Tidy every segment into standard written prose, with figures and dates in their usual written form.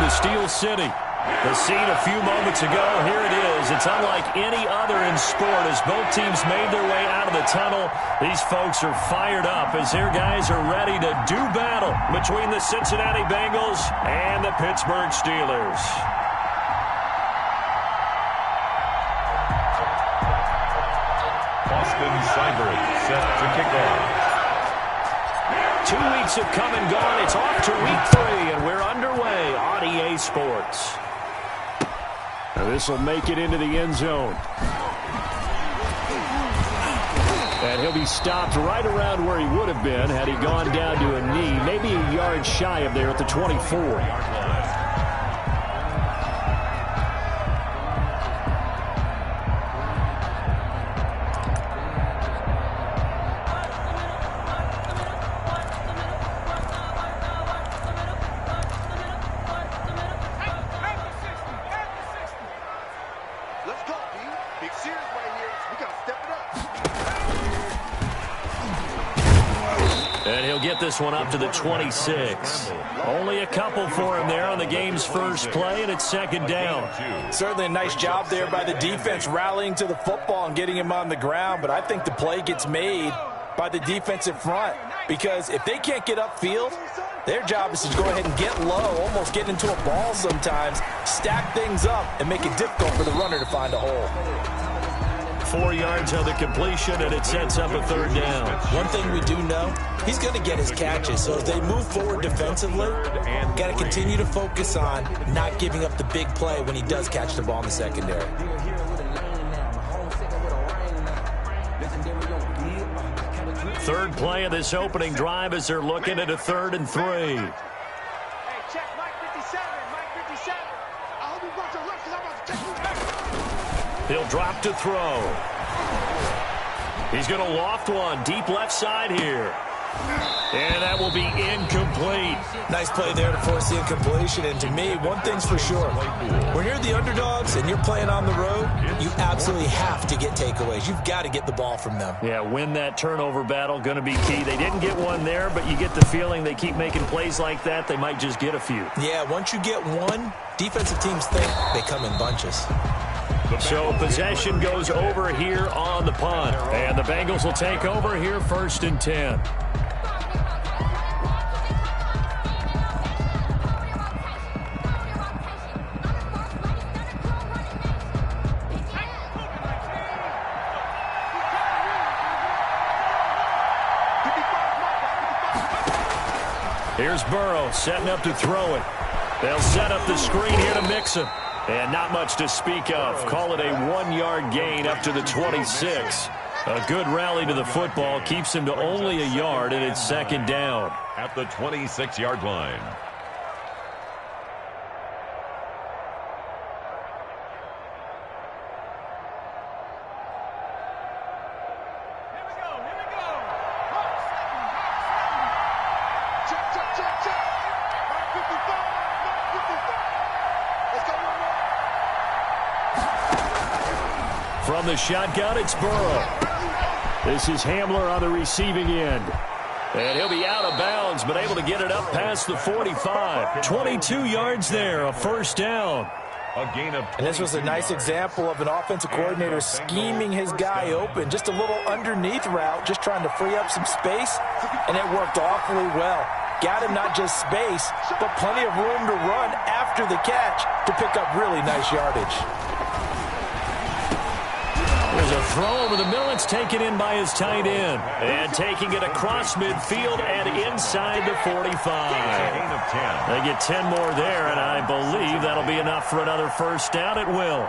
to Steel City. The scene a few moments ago, here it is. It's unlike any other in sport as both teams made their way out of the tunnel. These folks are fired up as their guys are ready to do battle between the Cincinnati Bengals and the Pittsburgh Steelers. Austin Seibert set to kick off. 2 weeks have come and gone. It's off to week 3, and we're underway on EA Sports. This will make it into the end zone. And he'll be stopped right around where he would have been had he gone down to a knee, maybe a yard shy of there at the 24. This one up to the 26. Only a couple for him there on the game's first play, and it's second down. Certainly a nice job there by the defense rallying to the football and getting him on the ground, but I think the play gets made by the defensive front because if they can't get upfield, their job is to go ahead and get low, almost get into a ball sometimes, stack things up, and make it difficult for the runner to find a hole. 4 yards on the completion, and it sets up a third down. One thing we do know, he's going to get his catches. So as they move forward defensively, got to continue to focus on not giving up the big play when he does catch the ball in the secondary. Third play of this opening drive as they're looking at a 3rd and 3. He'll drop to throw. He's going to loft one deep left side here. And that will be incomplete. Nice play there to force the incompletion. And to me, one thing's for sure. When you're the underdogs and you're playing on the road, you absolutely have to get takeaways. You've got to get the ball from them. Yeah, win that turnover battle, going to be key. They didn't get one there, but you get the feeling they keep making plays like that, they might just get a few. Yeah, once you get one, defensive teams think they come in bunches. So possession goes over here on the punt. And the Bengals will take over here 1st and 10. Here's Burrow setting up to throw it. They'll set up the screen here to Mixon. And not much to speak of. Call it a 1-yard gain up to the 26. A good rally to the football keeps him to only a yard, and it's second down. At the 26-yard line. From the shotgun, it's Burrow. This is Hamler on the receiving end. And he'll be out of bounds, but able to get it up past the 45. 22 yards there, a first down. A gain of 20. And this was a nice example of an offensive coordinator scheming his guy open. Just a little underneath route, just trying to free up some space, and it worked awfully well. Got him not just space, but plenty of room to run after the catch to pick up really nice yardage. There's a throw over the middle. It's taken in by his tight end. And taking it across midfield and inside the 45. They get 10 more there, and I believe that'll be enough for another first down. It will.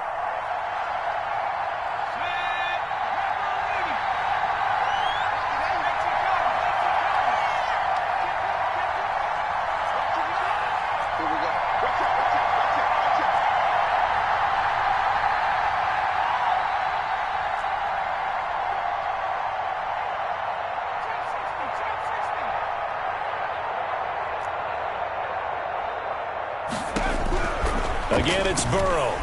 Again, it's Burrow.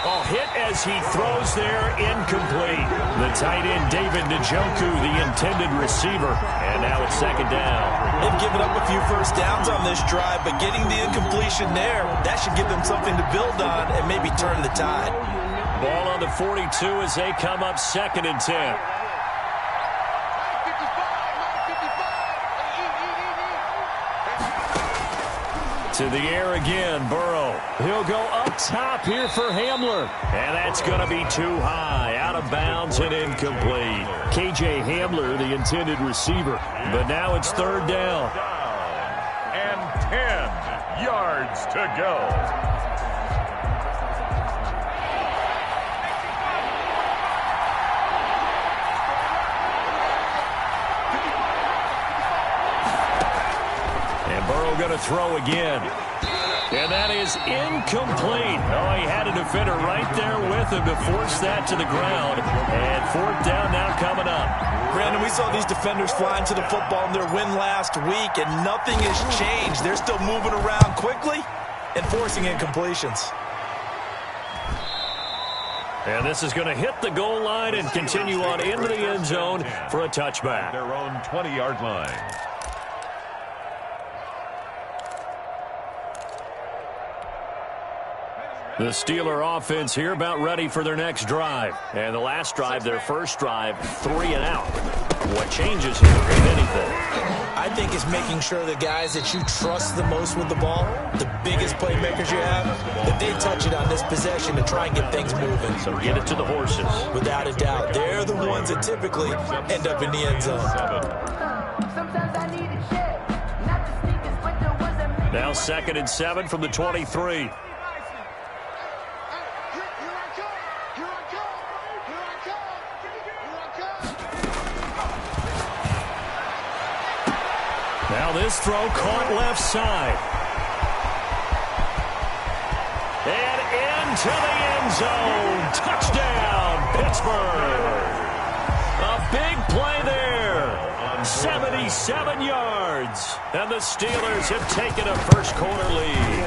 Oh, hit as he throws there, incomplete. The tight end, David Njoku, the intended receiver. And now it's second down. They've given up a few first downs on this drive, but getting the incompletion there, that should give them something to build on and maybe turn the tide. Ball on the 42 as they come up 2nd and 10. To the air again, Burrow. He'll go up top here for Hamler. And that's going to be too high. Out of bounds and incomplete. KJ Hamler, the intended receiver. But now it's 3rd down. And 10 yards to go. Burrow going to throw again. And that is incomplete. Oh, he had a defender right there with him to force that to the ground. And 4th down now coming up. Brandon, we saw these defenders flying to the football in their win last week, and nothing has changed. They're still moving around quickly and forcing incompletions. And this is going to hit the goal line and continue on into the end zone for a touchback. Their own 20-yard line. The Steeler offense here about ready for their next drive. And the last drive, their first drive, 3 and out. What changes here, if anything? I think it's making sure the guys that you trust the most with the ball, the biggest playmakers you have, that they touch it on this possession to try and get things moving. So get it to the horses. Without a doubt. They're the ones that typically end up in the end zone. Now 2nd and 7 from the 23. Now this throw caught left side. And into the end zone. Touchdown, Pittsburgh. A big play there. 77 yards. And the Steelers have taken a first-quarter lead.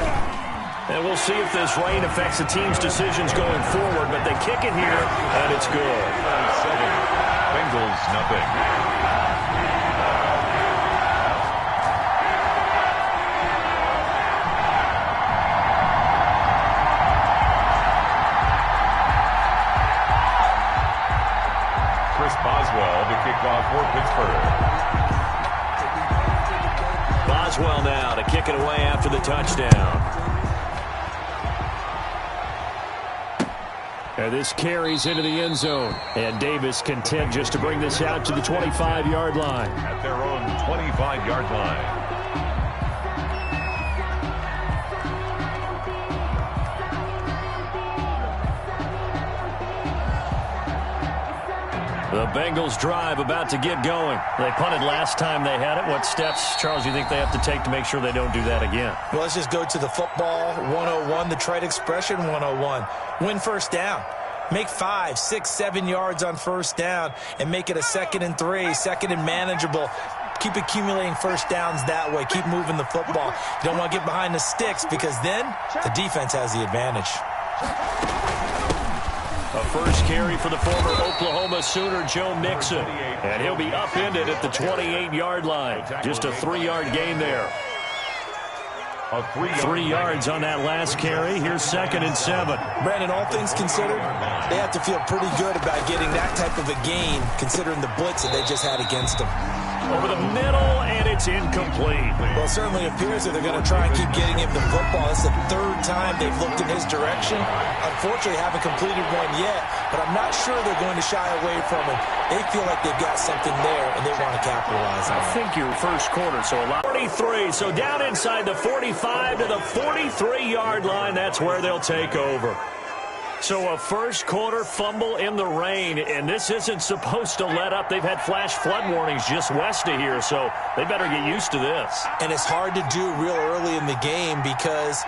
And we'll see if this rain affects the team's decisions going forward, but they kick it here, and it's good. Bengals, nothing. Boswell to kick off for Pittsburgh. Boswell now to kick it away after the touchdown. And this carries into the end zone. And Davis content just to bring this out to the 25-yard line. At their own 25-yard line. The Bengals drive about to get going. They punted last time they had it. What steps, Charles, do you think they have to take to make sure they don't do that again? Well, let's just go to the football 101, the trade expression 101. Win first down. Make 5, 6, 7 yards on first down and make it a 2nd and 3, 2nd and manageable. Keep accumulating first downs that way. Keep moving the football. You don't want to get behind the sticks because then the defense has the advantage. A first carry for the former Oklahoma Sooner, Joe Mixon. And he'll be upended at the 28-yard line. Just a 3-yard gain there. 3 yards on that last carry. Here's 2nd and 7. Brandon, all things considered, they have to feel pretty good about getting that type of a gain considering the blitz that they just had against them. Over the middle, and it's incomplete. Well, it certainly appears that they're going to try and keep getting him the football. It's the 3rd time they've looked in his direction. Unfortunately, haven't completed one yet, but I'm not sure they're going to shy away from him. They feel like they've got something there, and they want to capitalize on it. I think your first quarter, so a lot. 43, so down inside the 45 to the 43-yard line. That's where they'll take over. So a first-quarter fumble in the rain, and this isn't supposed to let up. They've had flash flood warnings just west of here, so they better get used to this. And it's hard to do real early in the game because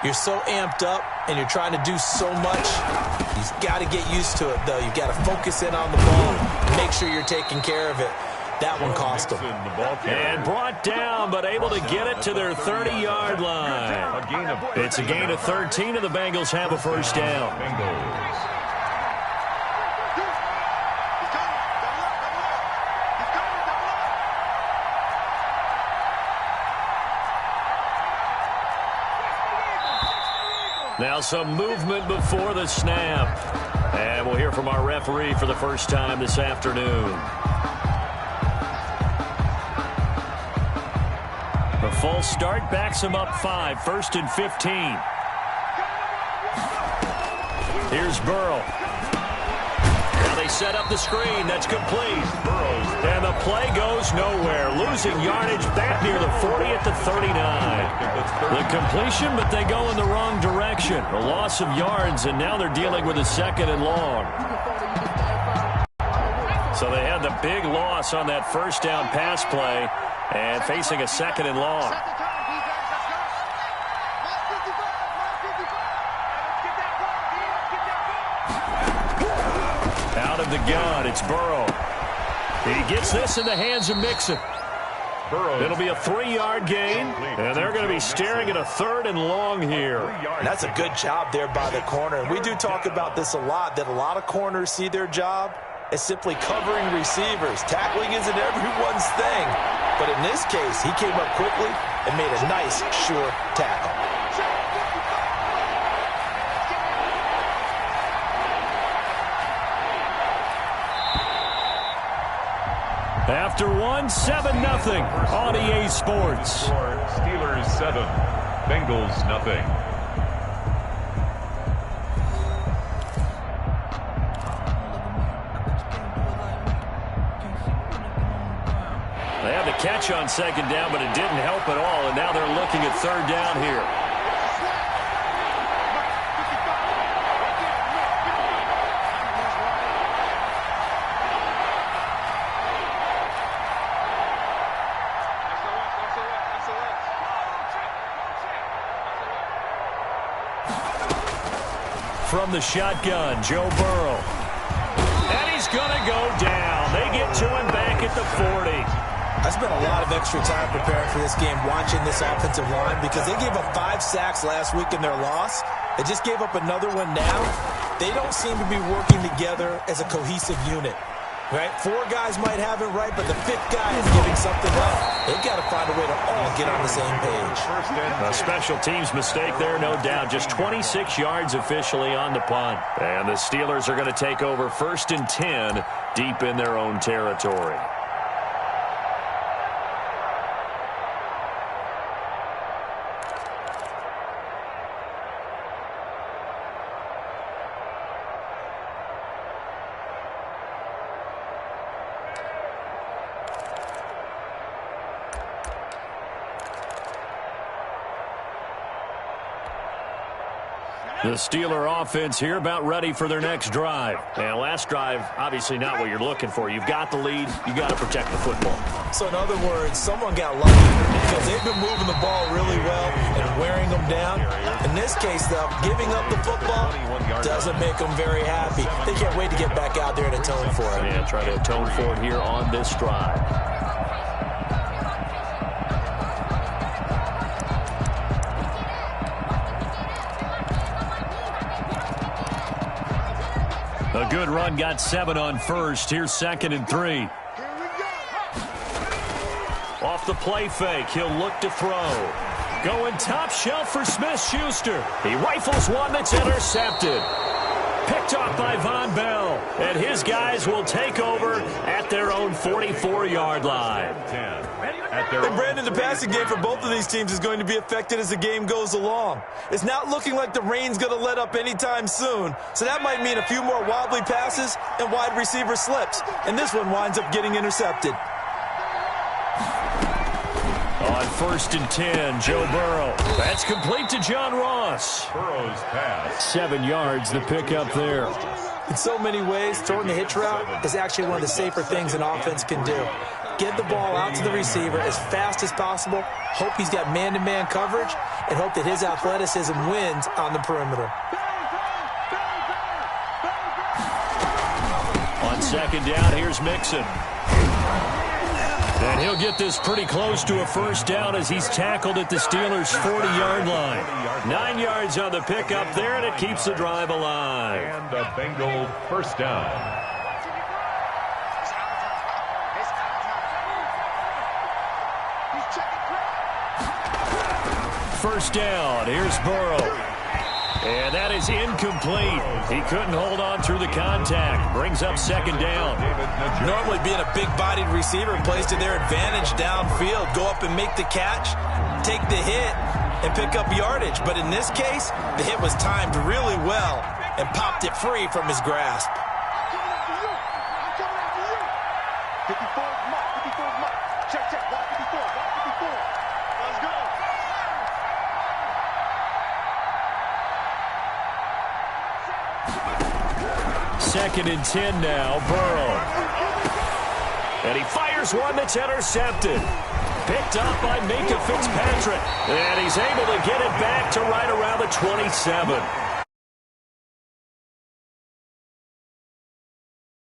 you're so amped up and you're trying to do so much. You've got to get used to it, though. You've got to focus in on the ball, make sure you're taking care of it. That one cost them. And brought down, but able to get it to their 30-yard line. A gain of snap. It's a gain of 13, and the Bengals have a first down. Bengals. Now some movement before the snap. And we'll hear from our referee for the first time this afternoon. The false start backs him up 5, 1st and 15. Here's Burrow. Now they set up the screen. That's complete. Burrows. And the play goes nowhere. Losing yardage back near the 40 at the 39. The completion, but they go in the wrong direction. A loss of yards, and now they're dealing with a 2nd and long. So they had the big loss on that first down pass play and facing a 2nd and long. Out of the gun, it's Burrow. He gets this in the hands of Mixon. Burrows. It'll be a 3-yard gain, and they're going to be staring at a 3rd and long here. That's a good job there by the corner. And we do talk about this a lot, that a lot of corners see their job as simply covering receivers. Tackling isn't everyone's thing. But in this case, he came up quickly and made a nice, sure tackle. After 7-0 on EA Sports. Steelers 7, Bengals nothing. They had the catch on 2nd down, but it didn't help at all, and now they're looking at 3rd down here. From the shotgun, Joe Burrow. And he's going to go down. They get to him back at the 40. I spent a lot of extra time preparing for this game, watching this offensive line, because they gave up 5 sacks last week in their loss. They just gave up another one now. They don't seem to be working together as a cohesive unit. Right? 4 guys might have it right, but the 5th guy is giving something up. They've got to find a way to all get on the same page. A special teams mistake there, no doubt. Just 26 yards officially on the punt. And the Steelers are going to take over 1st and 10 deep in their own territory. The Steeler offense here about ready for their next drive. And last drive, obviously not what you're looking for. You've got the lead. You've got to protect the football. So in other words, someone got lucky because they've been moving the ball really well and wearing them down. In this case, though, giving up the football doesn't make them very happy. They can't wait to get back out there and atone for it. And try to atone for it here on this drive. A good run, got 7 on 1st. Here's 2nd and 3. Off the play fake, he'll look to throw. Going top shelf for Smith-Schuster. He rifles one that's intercepted. Picked off by Von Bell. And his guys will take over at their own 44-yard line. And Brandon, the passing game for both of these teams is going to be affected as the game goes along. It's not looking like the rain's going to let up anytime soon, so that might mean a few more wobbly passes and wide receiver slips. And this one winds up getting intercepted. On 1st and 10, Joe Burrow. That's complete to John Ross. Burrow's pass. 7 yards, the pickup there. In so many ways, throwing the hitch route is actually one of the safer things an offense can do. Get the ball out to the receiver as fast as possible, hope he's got man-to-man coverage, and hope that his athleticism wins on the perimeter. On 2nd down, here's Mixon. And he'll get this pretty close to a first down as he's tackled at the Steelers' 40-yard line. 9 yards on the pickup there, and it keeps the drive alive. And a Bengal first down. First down. Here's Burrow. And that is incomplete. He couldn't hold on through the contact. Brings up second down. Normally being a big-bodied receiver plays to their advantage downfield. Go up and make the catch, take the hit, and pick up yardage. But in this case, the hit was timed really well and popped it free from his grasp. Second and 10 now, Burrow. And he fires one that's intercepted. Picked up by Minkah Fitzpatrick. And he's able to get it back to right around the 27.